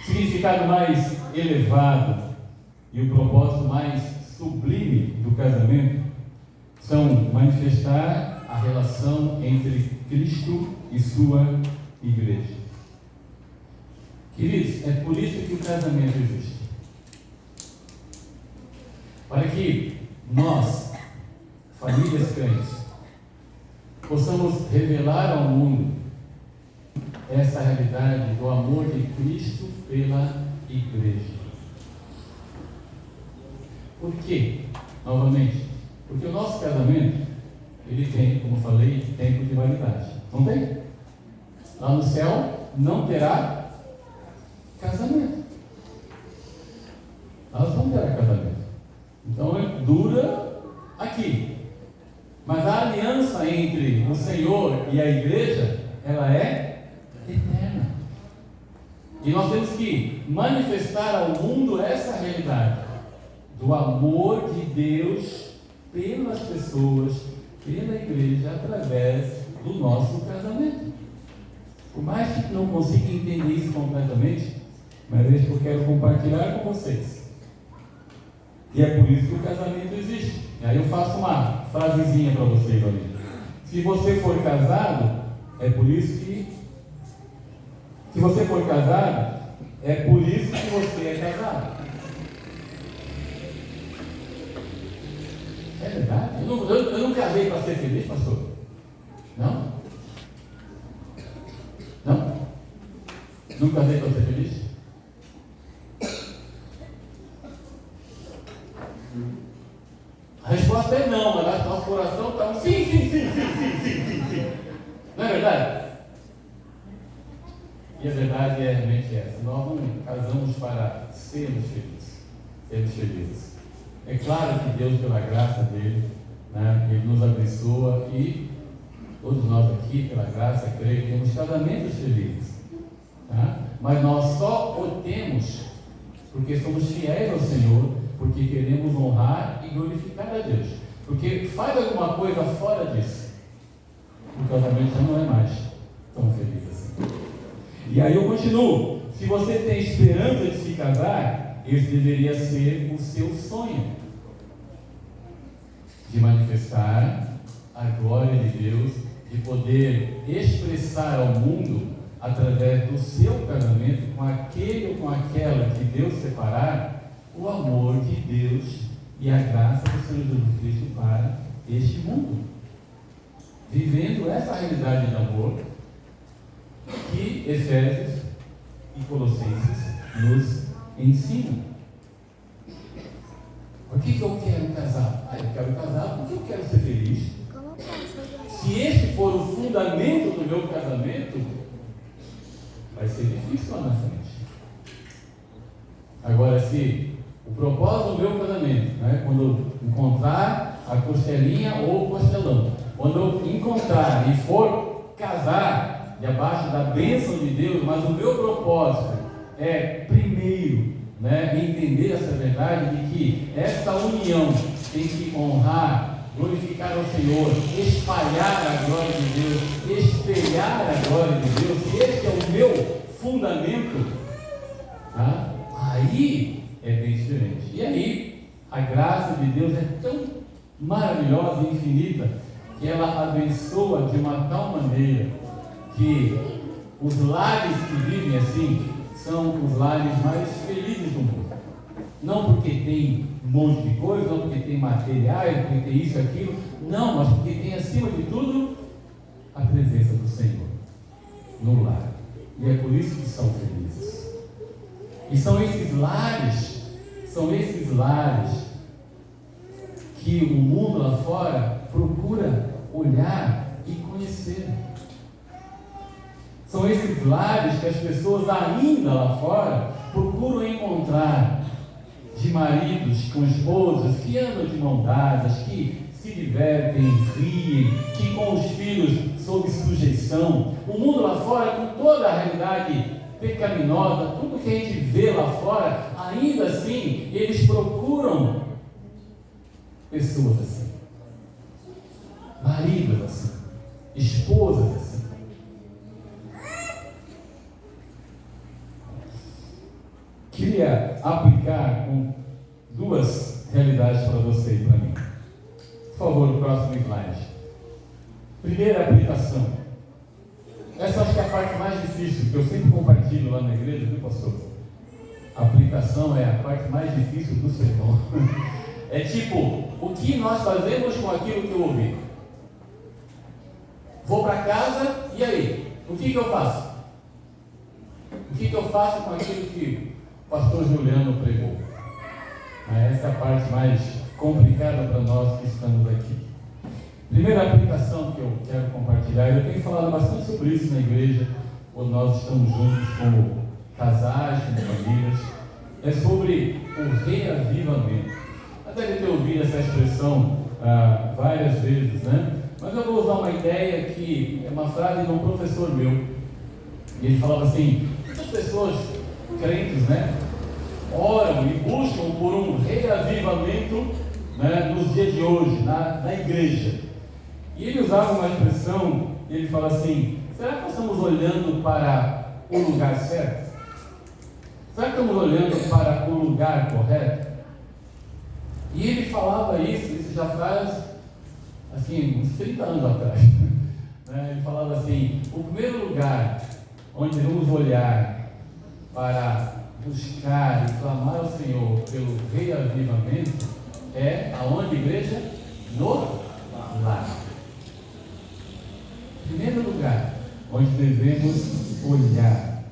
O significado mais elevado e o propósito mais sublime do casamento são manifestar a relação entre Cristo e sua igreja. Queridos, é por isso que o casamento existe. Para que nós, famílias crentes, possamos revelar ao mundo essa realidade do amor de Cristo pela igreja. Por quê? Novamente, porque o nosso casamento, ele tem, como falei, tempo de validade. Não tem? Lá no céu não terá casamento. Nós não terá casamento. Então dura aqui. Mas a aliança entre o Senhor e a igreja, ela é eterna. E nós temos que manifestar ao mundo essa realidade do amor de Deus pelas pessoas, pela igreja, através do nosso casamento. Por mais que não consiga entender isso completamente, mas é isso que eu quero compartilhar com vocês. E é por isso que o casamento existe. E aí eu faço uma frasezinha para vocês ali. Se você for casado, é por isso que... Se você for casado, é por isso que você é casado. É verdade? Eu não casei para ser feliz, pastor? Não? Não? Não casei para ser feliz? A resposta é não, mas nosso coração está sim. Não é verdade? E a verdade é realmente essa. Nós não casamos para sermos felizes. É claro que Deus, pela graça dele, né, Ele nos abençoa e todos nós aqui, pela graça, creio que temos casamentos felizes. Tá? Mas nós só o temos porque somos fiéis ao Senhor, porque queremos honrar e glorificar a Deus. Porque faz alguma coisa fora disso, o casamento já não é mais tão feliz assim. E aí eu continuo. Se você tem esperança de se casar, esse deveria ser o seu sonho, de manifestar a glória de Deus, de poder expressar ao mundo, através do seu casamento, com aquele ou com aquela que Deus separar, o amor de Deus e a graça do Senhor Jesus Cristo para este mundo. Vivendo essa realidade de amor que Efésios e Colossenses nos ensinam. Por que eu quero casar? Eu quero casar porque eu quero ser feliz. Se este for o fundamento do meu casamento, vai ser difícil lá na frente. Agora, se o propósito do meu casamento, né, quando eu encontrar a costelinha ou o costelão, quando eu encontrar e for casar debaixo da bênção de Deus, mas o meu propósito é, primeiro, né, entender essa verdade de que essa união tem que honrar, glorificar ao Senhor, espalhar a glória de Deus, espelhar a glória de Deus. Se este é o meu fundamento, tá? Aí é bem diferente. E aí a graça de Deus é tão maravilhosa e infinita que ela abençoa de uma tal maneira que os lares que vivem assim são os lares mais felizes do mundo. Não porque tem um monte de coisa, não porque tem materiais, porque tem isso e aquilo, não, mas porque tem acima de tudo a presença do Senhor no lar. E é por isso que são felizes. E são esses lares que o mundo lá fora procura olhar e conhecer. São esses lares que as pessoas ainda lá fora procuram encontrar, de maridos com esposas que andam de mão dadas, que se divertem, riem, que com os filhos sob sujeição. O mundo lá fora, com toda a realidade pecaminosa, tudo que a gente vê lá fora, ainda assim, eles procuram pessoas assim, maridos assim, esposas assim. Queria aplicar duas realidades para você e para mim. Por favor, o próximo slide. Primeira aplicação. Essa acho que é a parte mais difícil, que eu sempre compartilho lá na igreja, viu, pastor? A aplicação é a parte mais difícil do sermão. É tipo, o que nós fazemos com aquilo que eu ouvi? Vou para casa, e aí? O que eu faço? O que eu faço com aquilo que o pastor Juliano pregou? Essa é a parte mais complicada para nós que estamos aqui. Primeira aplicação que eu quero compartilhar, eu tenho falado bastante sobre isso na igreja, quando nós estamos juntos como casais, como famílias, é sobre o reavivamento. Até de ter ouvido essa expressão várias vezes, né? Mas eu vou usar uma ideia que é uma frase de um professor meu, e ele falava assim: muitas pessoas crentes, né, oram e buscam por um reavivamento, né, nos dias de hoje, na igreja. E ele usava uma expressão, ele fala assim: será que nós estamos olhando para o lugar certo? Será que estamos olhando para o lugar correto? E ele falava isso já faz, assim, uns 30 anos atrás. Ele falava assim: o primeiro lugar onde devemos olhar para buscar e clamar ao Senhor pelo reavivamento é aonde, igreja? No lar. Primeiro lugar onde devemos olhar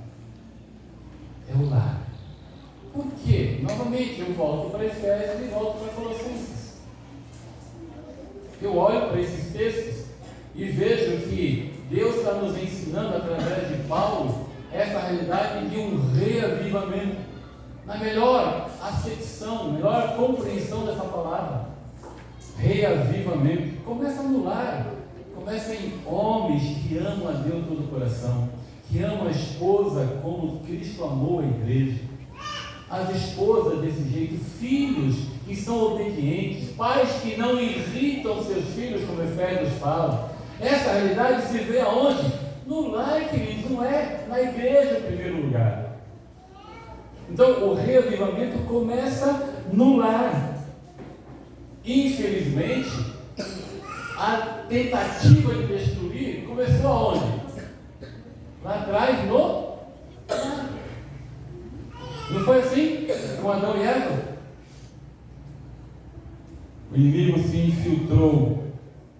é o lar. Por quê? Novamente eu volto para Efésios e volto para Colossenses. Eu olho para esses textos e vejo que Deus está nos ensinando através de Paulo essa realidade de um reavivamento, na melhor acepção, melhor compreensão dessa palavra. Reavivamento começa no lar, começa em homens que amam a Deus de todo o coração, que amam a esposa como Cristo amou a igreja, as esposas desse jeito, filhos que são obedientes, pais que não irritam seus filhos, como Efésios fala. Essa realidade se vê aonde? No lar, queridos, não é na igreja em primeiro lugar. Então o reavivamento começa no lar. Infelizmente, a tentativa de destruir começou aonde? Lá atrás, no lar. Não foi assim com Adão e Eva? O inimigo se infiltrou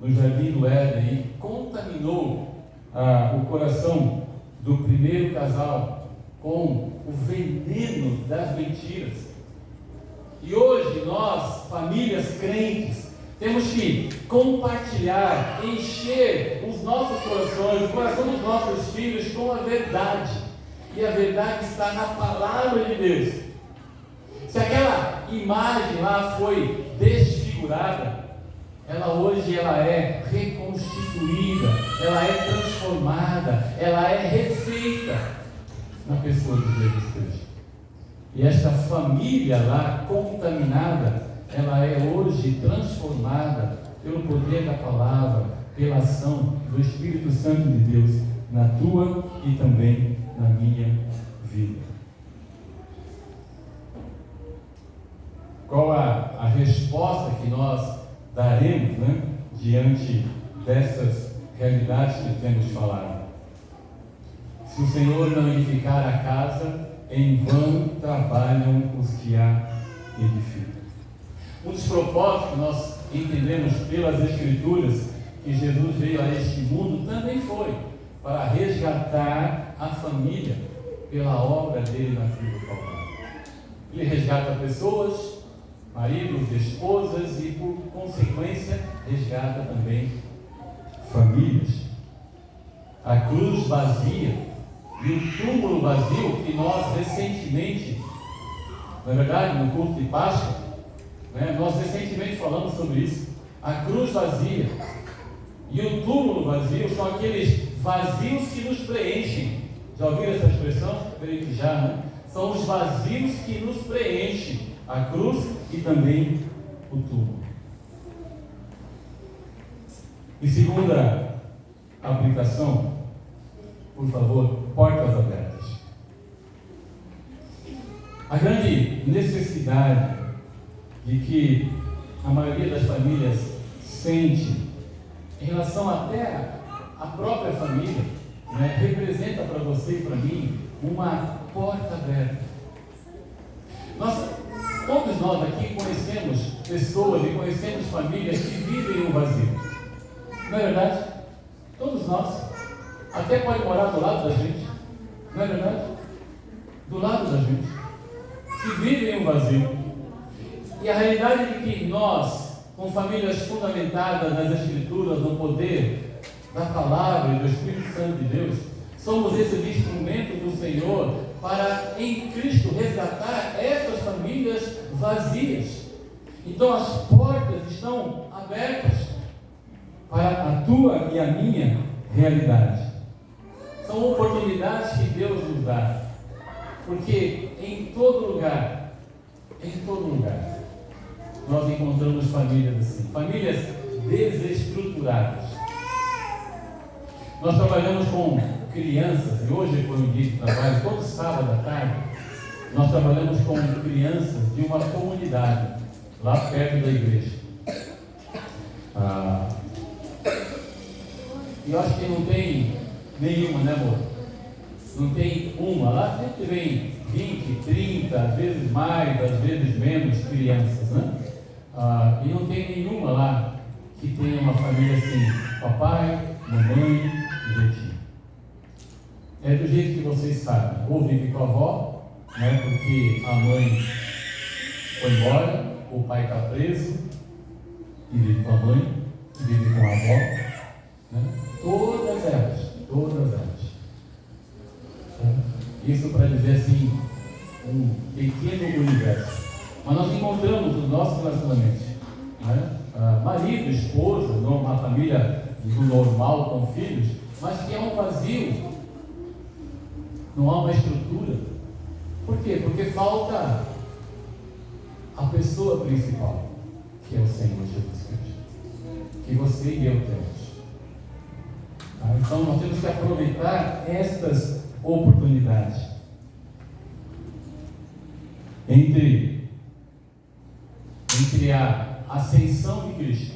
no jardim do Éden e contaminou o coração do primeiro casal com o veneno das mentiras. E hoje nós, famílias crentes, temos que compartilhar, encher os nossos corações, o coração dos nossos filhos com a verdade. E a verdade está na palavra de Deus. Se aquela imagem lá foi desfigurada, ela hoje é reconstituída, ela é transformada, ela é refeita na pessoa de Jesus Cristo. E esta família lá contaminada, ela é hoje transformada pelo poder da palavra, pela ação do Espírito Santo de Deus na tua e também na minha vida. Qual a resposta que nós daremos, né, diante dessas realidades que temos falado? Se o Senhor não edificar a casa, em vão trabalham os que a edificam. Um dos propósitos que nós entendemos pelas Escrituras que Jesus veio a este mundo também foi para resgatar a família pela obra dele na cruz do Calvário. Ele resgata pessoas, maridos, esposas e, por consequência, resgata também famílias. A cruz vazia e o túmulo vazio que nós recentemente, na verdade, no culto de Páscoa, nós recentemente falamos sobre isso. A cruz vazia e o túmulo vazio são aqueles vazios que nos preenchem, Já ouviram essa expressão? Eu creio que já, né? São os vazios que nos preenchem, a cruz e também o túmulo. E segunda aplicação, por favor, portas abertas. A grande necessidade de que a maioria das famílias sente em relação até à própria família, né, representa para você e para mim uma porta aberta. Todos nós aqui conhecemos pessoas e conhecemos famílias que vivem um vazio. Não é verdade? Todos nós. Até pode morar do lado da gente. Não é verdade? Do lado da gente. Que vivem um vazio. E a realidade é que nós, com famílias fundamentadas nas Escrituras, no poder da palavra e do Espírito Santo de Deus, somos esse instrumento do Senhor para, em Cristo, resgatar essas famílias vazias. Então as portas estão abertas para a tua e a minha realidade. São oportunidades que Deus nos dá. Porque em todo lugar, nós encontramos famílias assim, famílias desestruturadas. Nós trabalhamos com crianças, e hoje foi um dia de trabalho, todo sábado à tarde, nós trabalhamos com crianças de uma comunidade, lá perto da igreja. E eu acho que não tem nenhuma, né, amor? Não tem uma, lá sempre vem 20, 30, às vezes mais, às vezes menos crianças, né? E não tem nenhuma lá que tenha uma família assim, papai, mamãe e jeitinho. É do jeito que vocês sabem, ou vive com a avó, né, porque a mãe foi embora, o pai está preso, e vive com a mãe, e vive com a avó, né? Todas elas. Isso para dizer assim, um pequeno universo. Mas nós encontramos os nossos relacionamentos, né? Marido, esposa, uma família do normal com filhos, mas que é um vazio, não há uma estrutura. Por quê? Porque falta a pessoa principal, que é o Senhor Jesus Cristo, que você e eu temos. Então nós temos que aproveitar estas oportunidades. Entre a ascensão de Cristo,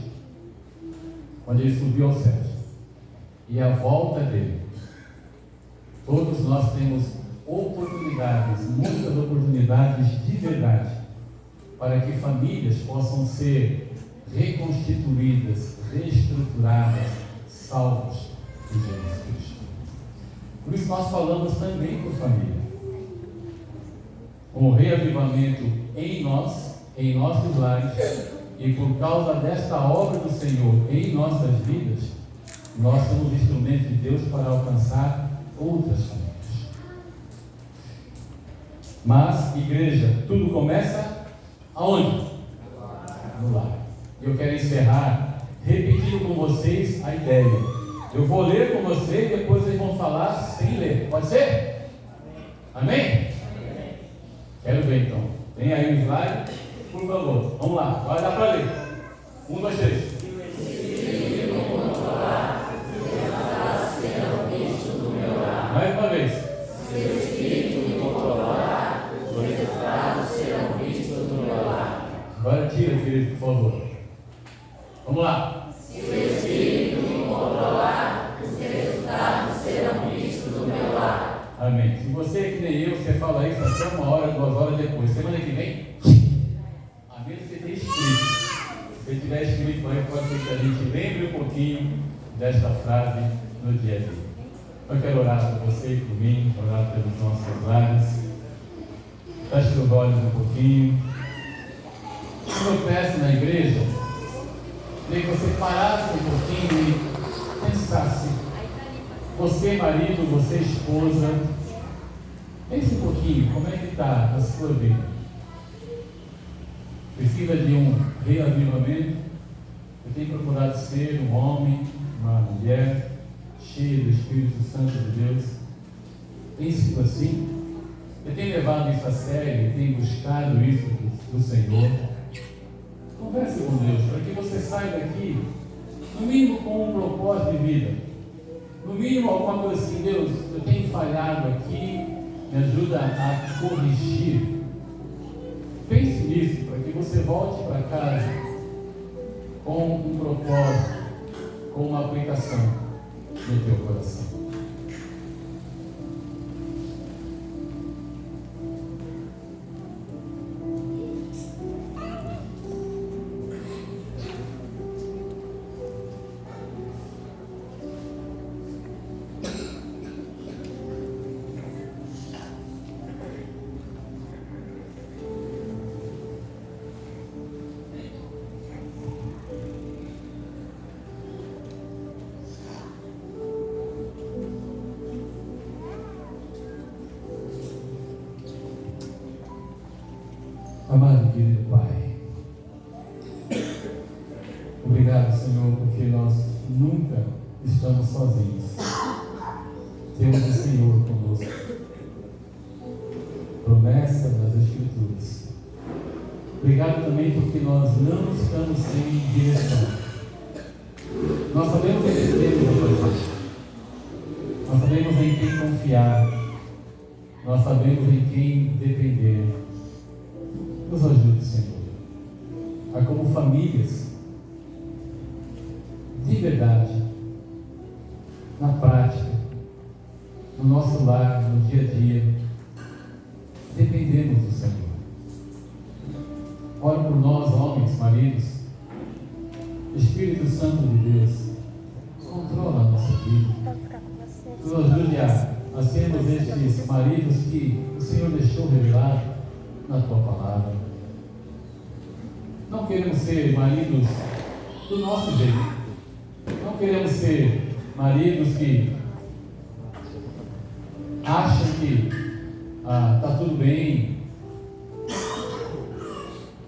quando Ele subiu aos céus, e a volta dele, todos nós temos oportunidades, muitas oportunidades de verdade, para que famílias possam ser reconstituídas, reestruturadas, salvas por Jesus Cristo. Por isso nós falamos também por família. Com o reavivamento em nós, em nossos lares, e por causa desta obra do Senhor em nossas vidas, nós somos instrumentos de Deus para alcançar outras famílias. Mas, igreja, tudo começa aonde? No lar. Eu quero encerrar repetindo com vocês a ideia. Eu vou ler com vocês e depois vocês vão falar sem ler. Pode ser? Amém? Quero ver então. Tem aí o slide? Por favor, vamos lá. Vai dar para ler. 1, 2, 3. Mais uma vez. Se o Espírito me controlar, os resultados serão vistos no meu lar. Agora tira, querido, por favor. Vamos lá. Se o Espírito me controlar, os resultados serão vistos no meu lar. Amém. Se você é que nem eu, você fala isso até 1 hora, 2 horas depois. Semana que vem, a menos que você tenha escrito. Se tiver escrito, pode ser que a gente lembre um pouquinho desta frase no dia a dia. Eu quero orar por você e por mim, orar pelos nossos lares. Feche seus olhos um pouquinho. Eu peço na igreja, que você parasse um pouquinho e pensasse. Você, marido, você, esposa, pense um pouquinho, como é que está a sua vida? Precisa de um reavivamento? Eu tenho procurado ser um homem, uma mulher cheio do Espírito Santo de Deus, tem sido assim? Você tem levado isso a sério? Tem buscado isso do Senhor? Converse com Deus para que você saia daqui, no mínimo com um propósito de vida. No mínimo alguma coisa assim: Deus, eu tenho falhado aqui, me ajuda a corrigir. Pense nisso, para que você volte para casa com um propósito, com uma aplicação no teu coração. Amado e querido Pai, obrigado, Senhor, porque nós nunca estamos sozinhos. Temos o Senhor conosco. Promessa das Escrituras. Obrigado também porque nós não estamos sem direção. Nós sabemos em quem devemos fazer. Nós sabemos em quem confiar. Nós sabemos em quem depender. Nos ajude, Senhor, a como famílias, de verdade, na prática, no nosso lar, no dia a dia, dependemos do Senhor. Oro por nós, homens, maridos. Espírito Santo de Deus, controla a nossa vida. Nos ajude a sermos estes maridos que o Senhor deixou revelado na Tua Palavra. Não queremos ser maridos do nosso jeito. Não queremos ser maridos que acham que está tudo bem.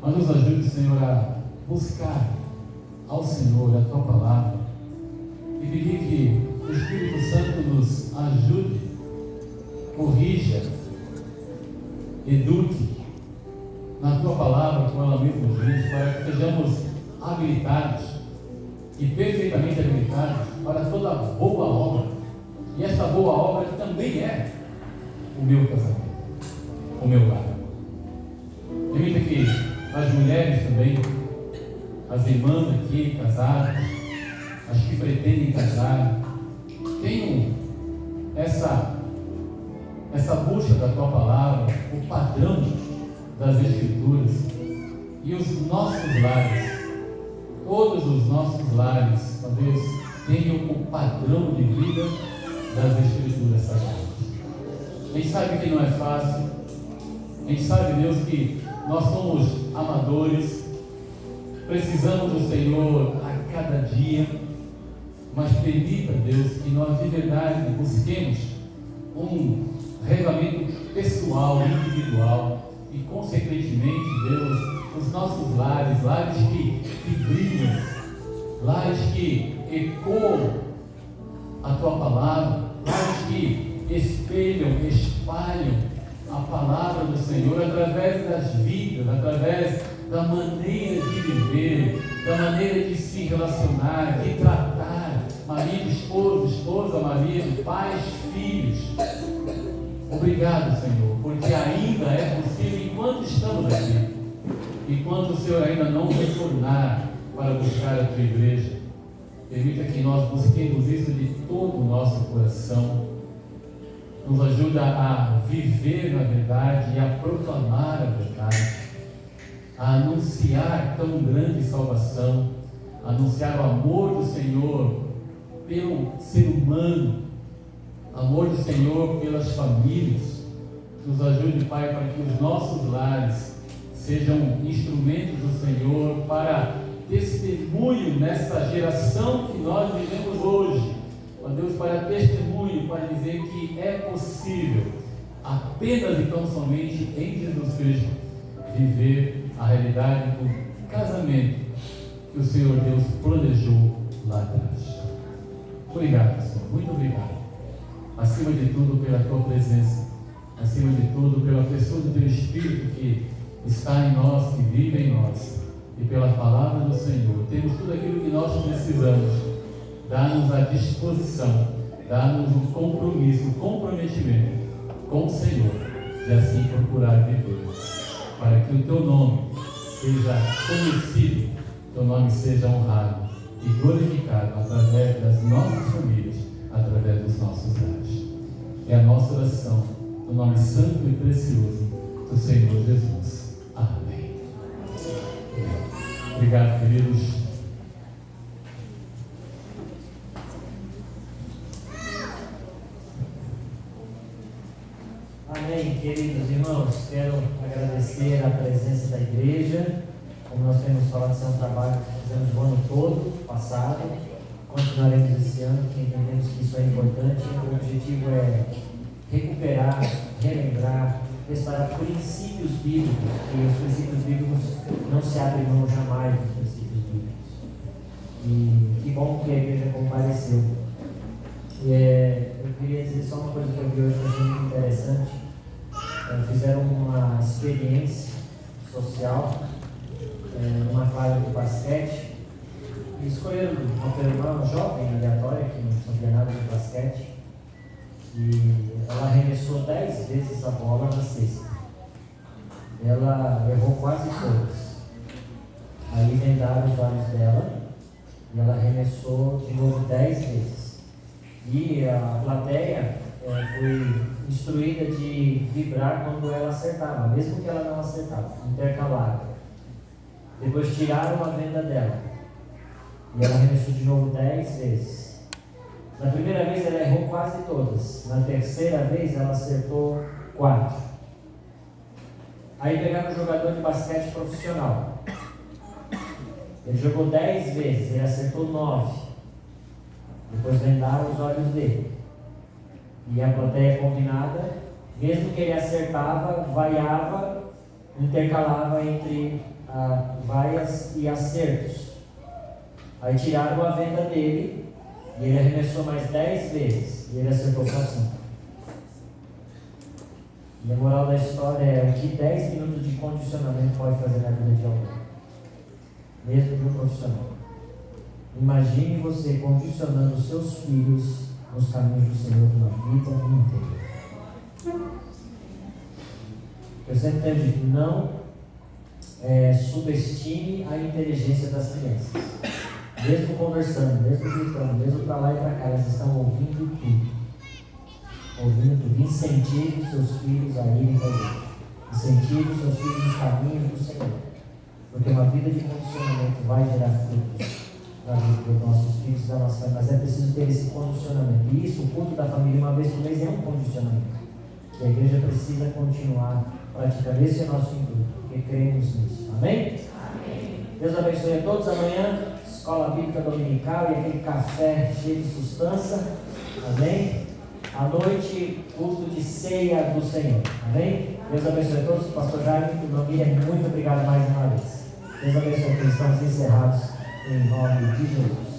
Mas nos ajude, Senhor, a buscar ao Senhor a Tua Palavra e pedir que o Espírito Santo nos ajude, corrija, eduque na Tua Palavra, como ela mesma diz, para que sejamos habilitados e perfeitamente habilitados para toda boa obra. E esta boa obra também é o meu casamento, o meu lar. Permita que as mulheres também, as irmãs aqui casadas, as que pretendem casar, tenham essa busca da Tua Palavra, o padrão das Escrituras, e os nossos lares, todos os nossos lares, ó Deus, tenham o padrão de vida das Escrituras Sagradas. A gente sabe que não é fácil, a gente sabe, Deus, que nós somos amadores, precisamos do Senhor a cada dia, mas permita, Deus, que nós de verdade busquemos um revelamento pessoal, individual, e consequentemente, Deus, os nossos lares, lares que brilham, lares que ecoam a Tua Palavra, lares que espalham a Palavra do Senhor através das vidas, através da maneira de viver, da maneira de se relacionar, de tratar, marido, esposa, marido, pais, filhos. Obrigado, Senhor, porque ainda é possível, enquanto estamos aqui, enquanto o Senhor ainda não retornar para buscar a Tua igreja, permita que nós busquemos isso de todo o nosso coração. Nos ajuda a viver na verdade e a proclamar a verdade, a anunciar tão grande salvação, a anunciar o amor do Senhor pelo ser humano, amor do Senhor pelas famílias. Nos ajude, Pai, para que os nossos lares sejam instrumentos do Senhor para testemunho nessa geração que nós vivemos hoje. Ó Deus, para testemunho, para dizer que é possível, apenas e tão somente em Jesus Cristo, viver a realidade do casamento que o Senhor Deus planejou lá atrás. Obrigado, Senhor. Muito obrigado. acima de tudo pela tua presença, acima de tudo pela pessoa do teu Espírito que está em nós, que vive em nós, e pela palavra do Senhor. Temos tudo aquilo que nós precisamos. Dá-nos a disposição, dá-nos o compromisso, o comprometimento com o Senhor, e assim procurar viver, para que o teu nome seja conhecido, teu nome seja honrado e glorificado através das nossas famílias, através dos nossos lares. É a nossa oração, no nome santo e precioso do Senhor Jesus. Amém. Obrigado, queridos. Amém, queridos irmãos. Quero agradecer a presença da igreja. Como nós temos falado, esse é um trabalho que fizemos o ano todo, passado. Continuaremos esse ano, porque entendemos que isso é importante. O objetivo é recuperar, relembrar, restaurar princípios bíblicos, e os princípios bíblicos não se abrem mão jamais dos princípios bíblicos. E que bom que a igreja compareceu. Eu queria dizer só uma coisa que eu vi hoje que eu achei muito interessante. Fizeram uma experiência social numa quadra de basquete e escolheram uma jovem aleatória que não sabia nada de basquete, e ela arremessou 10 vezes a bola na cesta. Ela errou quase todas. Aí vendaram os olhos dela e ela arremessou de novo 10 vezes. E a plateia foi instruída de vibrar quando ela acertava, mesmo que ela não acertava, intercalava. Depois tiraram a venda dela e ela arremessou de novo 10 vezes. Na primeira vez ela errou quase todas, na terceira vez ela acertou 4. Aí pegaram um jogador de basquete profissional. Ele jogou 10 vezes, ele acertou 9. Depois vendaram os olhos dele. E a plateia combinada, mesmo que ele acertava, vaiava, intercalava entre vaias e acertos. Aí tiraram a venda dele e ele arremessou mais 10 vezes e ele acertou só 5. E a moral da história é o que 10 minutos de condicionamento pode fazer na vida de alguém, mesmo de um profissional. Imagine você condicionando os seus filhos nos caminhos do Senhor de uma vida inteira. Eu sempre tenho dito, não subestime a inteligência das crianças. Mesmo conversando, mesmo gritando, mesmo para lá e para cá, elas estão ouvindo tudo. Ouvindo tudo. Incentive os seus filhos a irem para a igreja. Incentive os seus filhos nos caminhos do Senhor. Porque uma vida de condicionamento vai gerar frutos na vida dos nossos filhos e da nossa família. Mas é preciso ter esse condicionamento. E isso, o culto da família uma vez por mês é um condicionamento. E a igreja precisa continuar praticando. Esse é o nosso intuito, porque cremos nisso. Amém? Amém. Deus abençoe a todos. Amanhã, escola bíblica dominical e aquele café cheio de substância. Amém? À noite, culto de ceia do Senhor. Amém? Deus abençoe a todos. Pastor Jaime, irmã Miriam, muito obrigado mais uma vez. Deus abençoe a todos. Estamos encerrados em nome de Jesus.